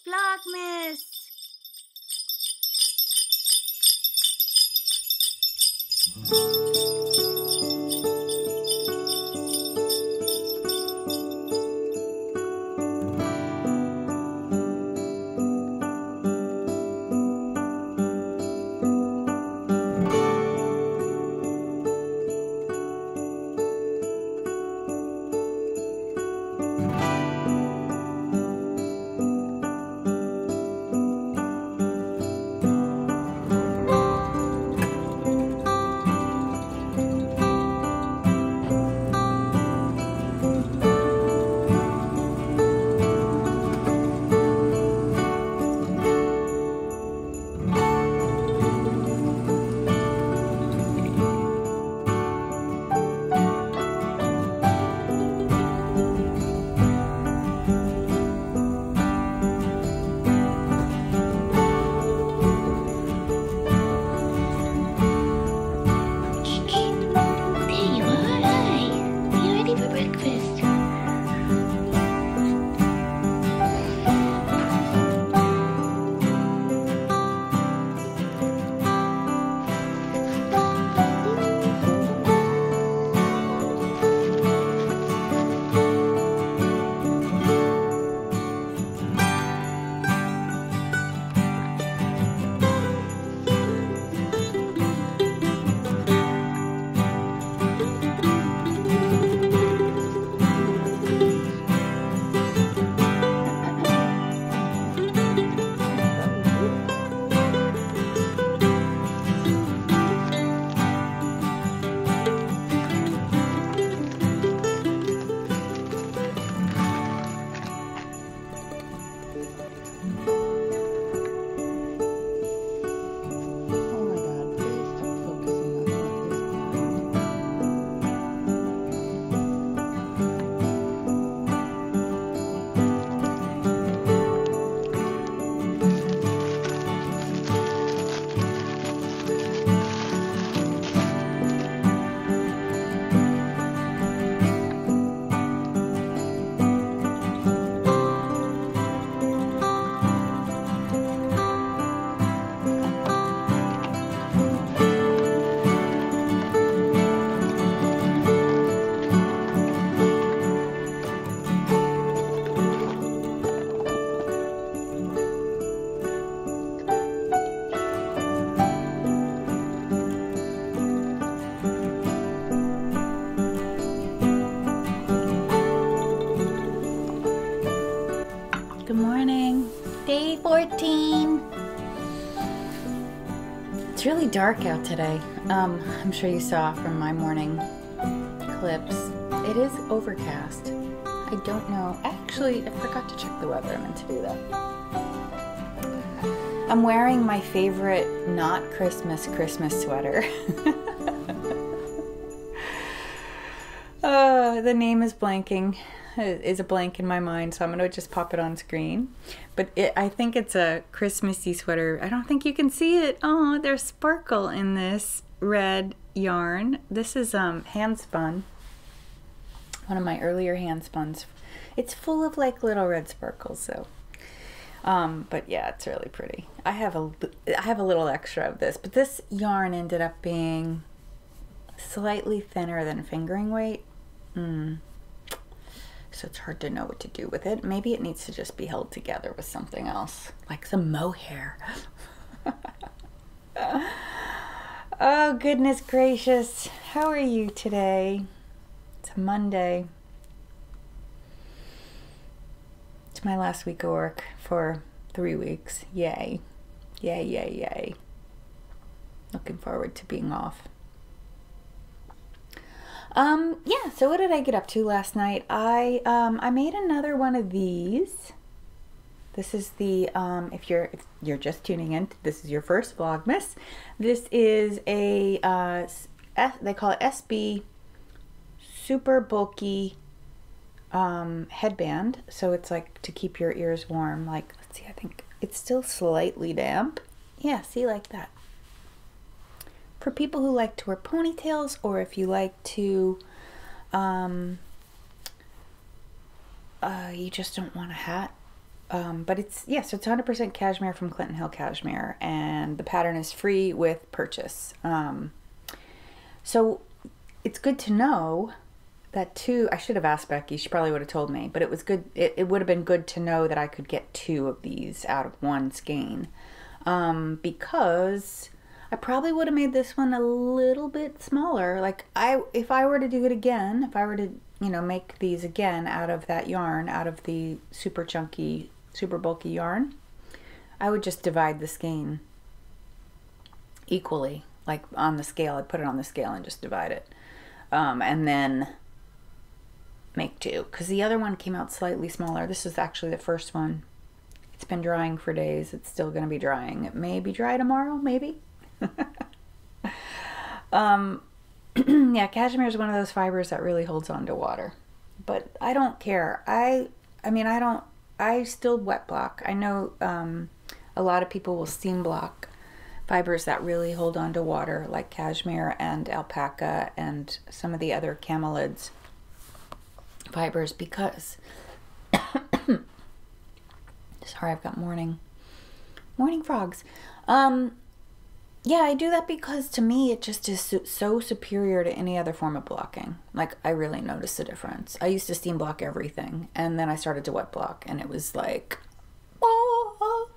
Vlogmas! Good morning. Day 14. It's really dark out today. I'm sure you saw from my morning clips. It is overcast. I don't know. Actually, I forgot to check the weather. I meant to do that. I'm wearing my favorite not Christmas sweater. The name is blanking. It is a blank in my mind, so I'm going to just pop it on screen. But I think it's a Christmassy sweater. I don't think you can see it. Oh, there's sparkle in this red yarn. This is hand spun. One of my earlier hand spuns. It's full of like little red sparkles, so. But yeah, it's really pretty. I have a little extra of this, but this yarn ended up being slightly thinner than fingering weight. So it's hard to know what to do with it. Maybe it needs to just be held together with something else, like some mohair. Oh, goodness gracious. How are you today? It's a Monday. It's my last week of work for 3 weeks. Yay. Yay, yay, yay. Looking forward to being off. Yeah, so what did I get up to last night? I made another one of these. This is the, if you're just tuning in, this is your first Vlogmas. This is a, they call it SB super bulky headband. So it's like to keep your ears warm. Like, let's see, I think it's still slightly damp. Yeah, see, like that. For people who like to wear ponytails, or if you like to, you just don't want a hat, but it's, yes, it's 100% cashmere from Clinton Hill Cashmere, and the pattern is free with purchase. So it's good to know that I should have asked Becky, she probably would have told me, but it was good, it would have been good to know that I could get 2 of these out of one skein, because I probably would have made this one a little bit smaller. Like, if I were to do it again, if I were to, you know, make these again out of that yarn, out of the super chunky, super bulky yarn, I would just divide the skein equally, like on the scale. I'd put it on the scale and just divide it, and then make 2, because the other one came out slightly smaller. This is actually the first one. It's been drying for days. It's still going to be drying. It may be dry tomorrow, maybe. Yeah, cashmere is one of those fibers that really holds on to water, but I don't care. I still wet block. I know a lot of people will steam block fibers that really hold on to water, like cashmere and alpaca and some of the other camelids fibers, because sorry, I've got morning frogs. Yeah, I do that because to me it just is so superior to any other form of blocking. Like, I really noticed the difference. I used to steam block everything, and then I started to wet block, and it was like, oh,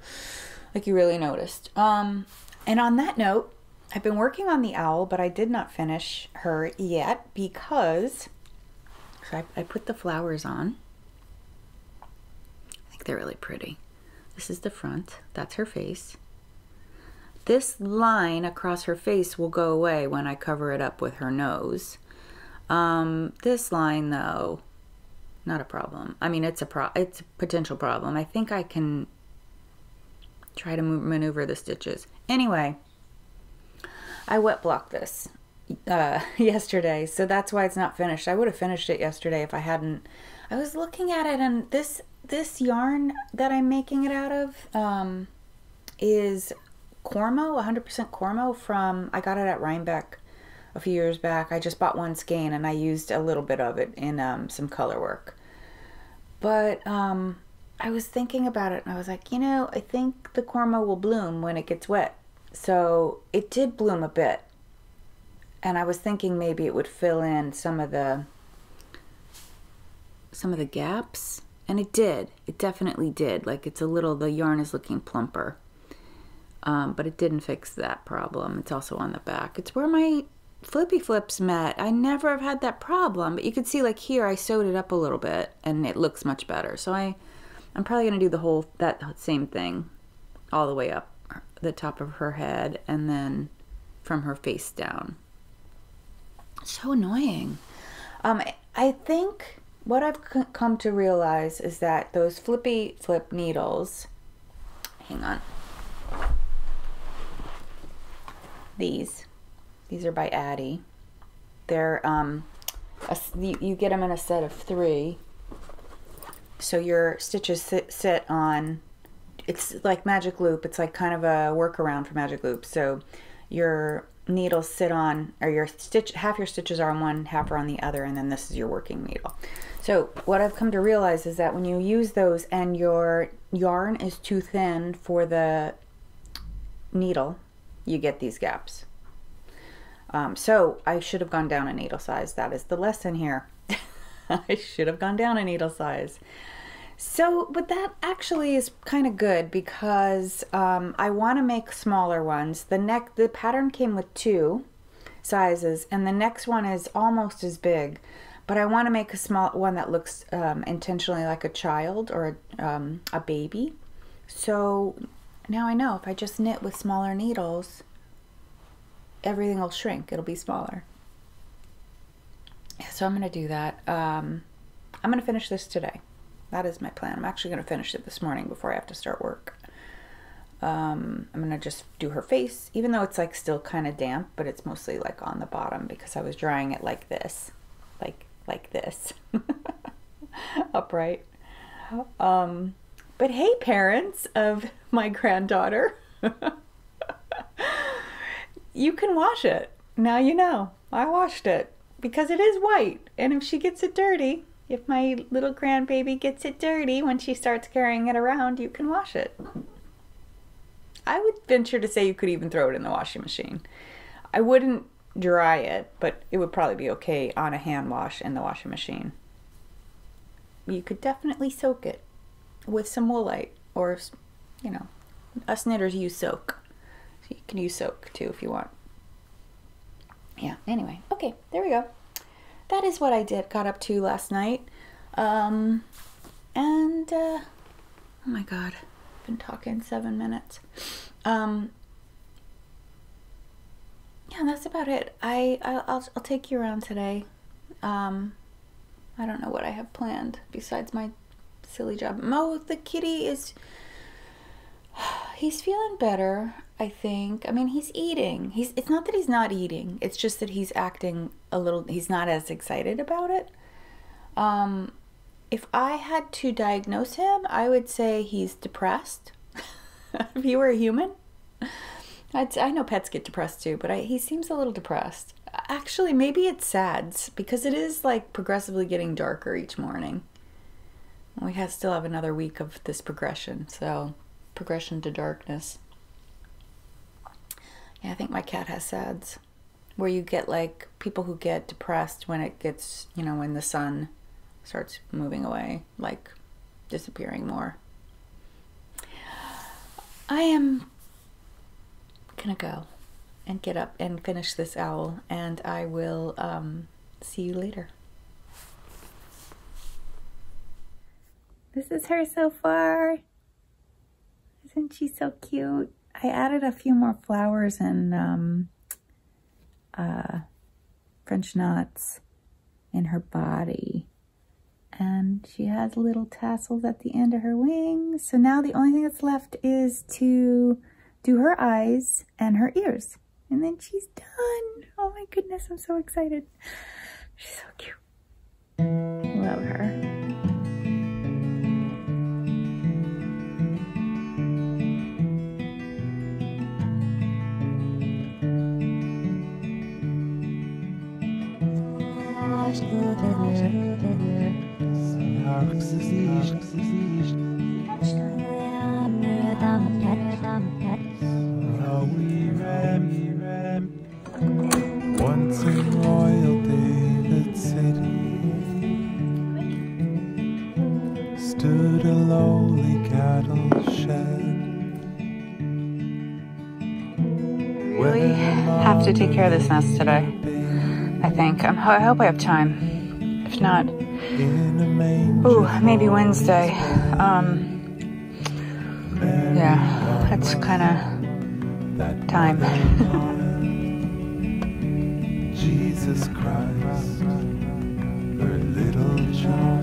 like you really noticed. And on that note, I've been working on the owl, but I did not finish her yet because, so I put the flowers on. I think they're really pretty. This is the front. That's her face. This line across her face will go away when I cover it up with her nose. This line, though, not a problem. I mean, it's a potential problem. I think I can try to maneuver the stitches. Anyway, I wet blocked this yesterday, so that's why it's not finished. I would have finished it yesterday if I hadn't. I was looking at it, and this yarn that I'm making it out of is Cormo, 100% Cormo from, I got it at Rhinebeck a few years back. I just bought one skein and I used a little bit of it in some color work. But I was thinking about it and I was like, you know, I think the Cormo will bloom when it gets wet. So it did bloom a bit. And I was thinking maybe it would fill in some of the gaps. And it did. It definitely did. Like, it's a little, the yarn is looking plumper. But it didn't fix that problem. It's also on the back. It's where my flippy flips met. I never have had that problem, but you can see, like, here I sewed it up a little bit and it looks much better. So I'm probably going to do that same thing all the way up the top of her head and then from her face down. So annoying. I think what I've come to realize is that those flippy flip needles, hang on. These are by Addie. They're you get them in a set of 3. So your stitches sit on, it's like magic loop. It's like kind of a workaround for magic loop. So your needles sit on, or half your stitches are on one, half are on the other, and then this is your working needle. So what I've come to realize is that when you use those and your yarn is too thin for the needle, you get these gaps. So I should have gone down a needle size. That is the lesson here. I should have gone down a needle size. So, but that actually is kind of good because I want to make smaller ones. The pattern came with 2 sizes, and the next one is almost as big. But I want to make a small one that looks intentionally like a child or a baby. So now I know if I just knit with smaller needles, everything will shrink. It'll be smaller. So I'm going to do that. I'm going to finish this today. That is my plan. I'm actually going to finish it this morning before I have to start work. I'm going to just do her face, even though it's like still kind of damp, but it's mostly like on the bottom because I was drying it like this. Like this. Upright. But hey, parents of my granddaughter, you can wash it. Now you know. I washed it because it is white, and if she gets it dirty, if my little grandbaby gets it dirty when she starts carrying it around, you can wash it. I would venture to say you could even throw it in the washing machine. I wouldn't dry it, but it would probably be okay on a hand wash in the washing machine. You could definitely soak it with some woolite, or, you know, us knitters use soak. So you can use soak too if you want. Yeah, anyway, okay, there we go. That is what I got up to last night. Oh my God, I've been talking 7 minutes. Yeah, that's about it. I'll take you around today. I don't know what I have planned besides my silly job. Mo, the kitty he's feeling better, I think. I mean, he's eating. It's not that he's not eating. It's just that he's acting a little, he's not as excited about it. If I had to diagnose him, I would say he's depressed. If he were a human. I know pets get depressed too, but he seems a little depressed. Actually, maybe it's SADS, because it is like progressively getting darker each morning. We still have another week of this progression, so progression to darkness. Yeah, I think my cat has SADS, where you get like people who get depressed when it gets, you know, when the sun starts moving away, like disappearing more. I am gonna go and get up and finish this owl, and I will see you later. This is her so far. Isn't she so cute? I added a few more flowers and French knots in her body. And she has little tassels at the end of her wings. So now the only thing that's left is to do her eyes and her ears. And then she's done. Oh my goodness, I'm so excited. She's so cute. Love her. Once in Royal David City stood a lowly cattle shed. Really have to take care of this nest today, I think. I hope I have time. If not, ooh, maybe Wednesday. Yeah, that's kind of time. Jesus Christ, her little child.